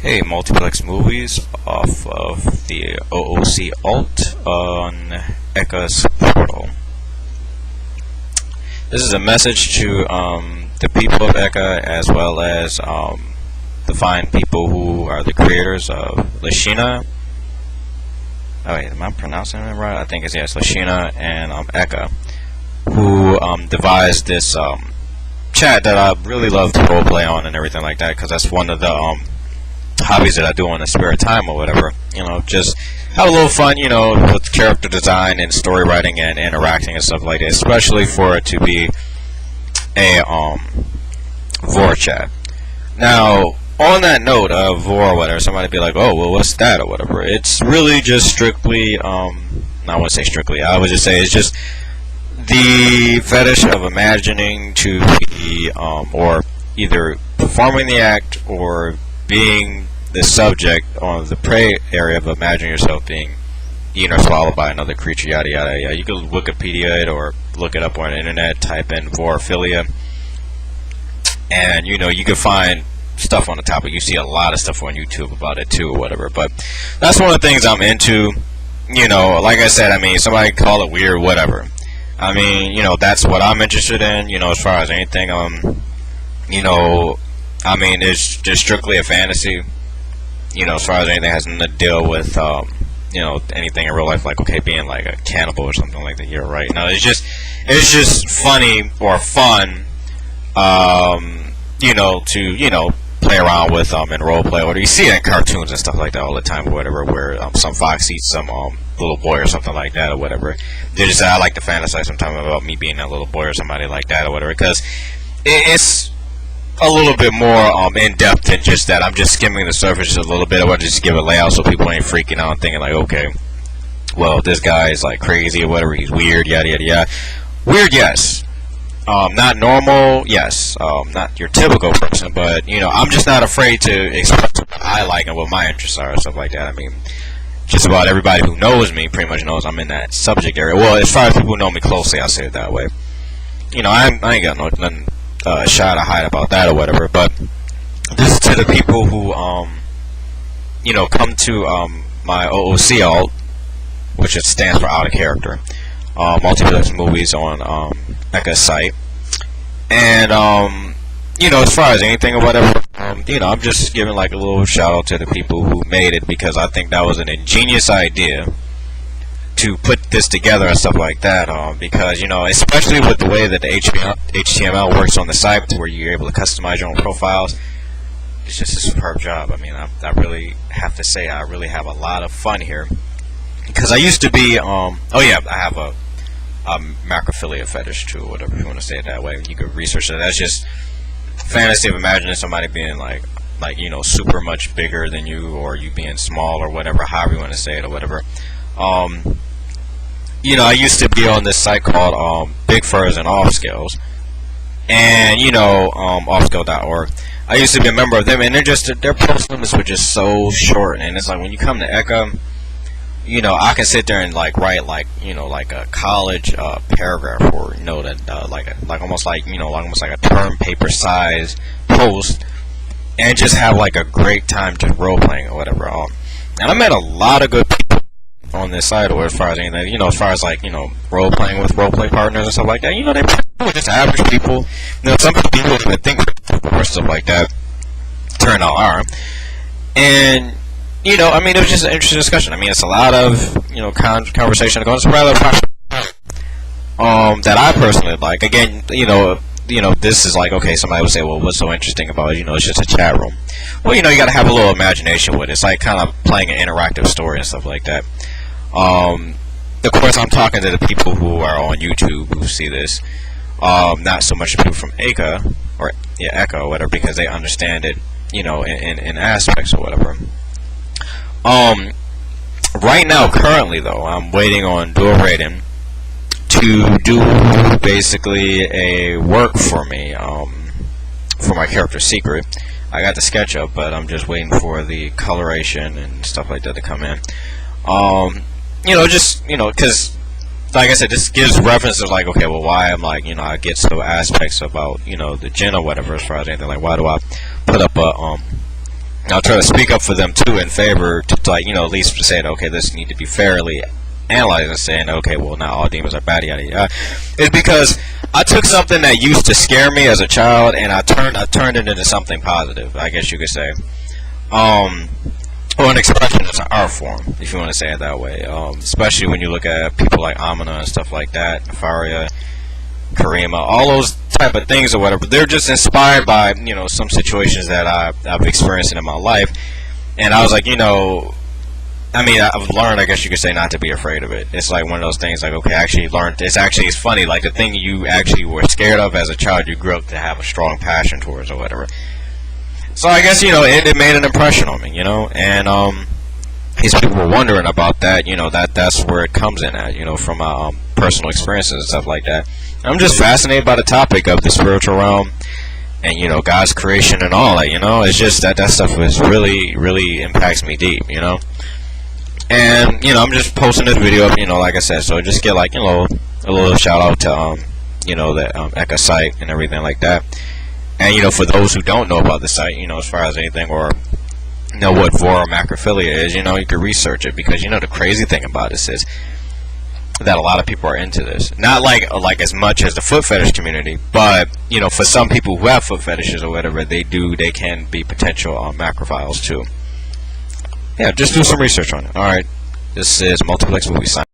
Hey, multiplex movies off of the OOC alt on Eka's portal. This is a message to the people of Eka as well as the fine people who are the creators of Lashina. Oh wait, am I pronouncing it right? I think it's yes, Lashina and Eka, who devised this chat that I really love to roleplay on and everything like that, because that's one of the hobbies that I do on the spare time or whatever. Just have a little fun, with character design and story writing and interacting and stuff like that. Especially for it to be a Vor chat. Now, on that note of Vor or whatever, somebody be like, "Oh, well, what's that?" or whatever. It's really just strictly, I wouldn't say strictly. I would just say it's just the fetish of imagining to be, or either performing the act or being the subject on the prey area of imagining yourself being eaten or swallowed by another creature, yada yada yada. You can Wikipedia it or look it up on the internet, type in vorophilia, and you can find stuff on the topic. You see a lot of stuff on YouTube about it too or whatever, but that's one of the things I'm into. Like I said, somebody can call it weird, whatever. That's what I'm interested in, as far as anything. It's just strictly a fantasy, as far as anything has nothing to deal with, anything in real life, like, okay, being like a cannibal or something like that. You're right. No, it's just funny or fun, to, play around with, in role play, or you see it in cartoons and stuff like that all the time or whatever, where, some fox eats some, little boy or something like that or whatever. They just, I like to fantasize sometimes about me being that little boy or somebody like that or whatever, because it's a little bit more in depth than just that. I'm just skimming the surface just a little bit. I want to just give a layout so people ain't freaking out and thinking like, okay, well, this guy is like crazy or whatever. He's weird, yada yada yada. Weird, yes. Not normal, yes. Not your typical person, but I'm just not afraid to express what I like and what my interests are and stuff like that. Just about everybody who knows me pretty much knows I'm in that subject area. Well, as far as people who know me closely, I'll say it that way. I ain't got nothing shy to hide about that or whatever, but this is to the people who come to my OOC alt, which it stands for out of character, multiplex movies on Eka's site, and as far as anything or whatever, I'm just giving like a little shout out to the people who made it, because I think that was an ingenious idea to put this together and stuff like that, because especially with the way that the HTML works on the site, where you're able to customize your own profiles, it's just a superb job. I really have to say I really have a lot of fun here, because I used to be I have a macrophilia fetish too, whatever you want to say it that way. You could research it. That's just fantasy of imagining somebody being like super much bigger than you, or you being small, or whatever, however you want to say it or whatever. I used to be on this site called Big Furs and Offscales, and offscale.org. I used to be a member of them, and their post limits were just so short. And it's like when you come to Eka, I can sit there and write like a college paragraph, or almost like a term paper size post, and just have like a great time just role playing or whatever. And I met a lot of good people on this site, or as far as anything, as far as role playing with role play partners and stuff like that. They're just average people. Some people don't even think or stuff like that turn out are. And it was just an interesting discussion. It's a lot of conversation going. It's rather that I personally like. Again, this is like, okay, somebody would say, well, what's so interesting about it? It's just a chat room. Well, you got to have a little imagination with it. It's like kind of playing an interactive story and stuff like that. Of course, I'm talking to the people who are on YouTube who see this, not so much people from Eka or Eka or whatever, because they understand it, in aspects or whatever. Right now, currently though, I'm waiting on Dual Raiden to do basically a work for me, for my character Secret. I got the sketch up, but I'm just waiting for the coloration and stuff like that to come in. Because like I said, this gives references like, okay, well, why I'm like, I get so aspects about, the gin or whatever, as far as anything, like, why do I put up a I'll try to speak up for them too in favor to like, at least saying, okay, this need to be fairly analyzed and saying, okay, well, not all demons are bad, yada yada. It's because I took something that used to scare me as a child and I turned it into something positive, I guess you could say. Or an expression, it's an art form, if you want to say it that way. Especially when you look at people like Amina and stuff like that, Vario, Karima, all those type of things or whatever. They're just inspired by, some situations that I've experienced in my life. And I was like, I've learned, I guess you could say, not to be afraid of it. It's like one of those things, like, okay, I actually learned, it's funny, like the thing you actually were scared of as a child, you grew up to have a strong passion towards or whatever. So I guess, it made an impression on me, and these people were wondering about that, that's where it comes in at, from my personal experiences and stuff like that. I'm just fascinated by the topic of the spiritual realm and, God's creation and all that, it's just that stuff is really impacts me deep, And, I'm just posting this video up, like I said, so just get like, a little shout out to, the Eka site and everything like that. And, for those who don't know about the site, as far as anything, or know what Vario macrophilia is, you can research it, because, the crazy thing about this is that a lot of people are into this. Not like as much as the foot fetish community, but, for some people who have foot fetishes or whatever, they can be potential macrophiles too. Yeah, just do some research on it. Alright, this is Multiplex Movie Sign.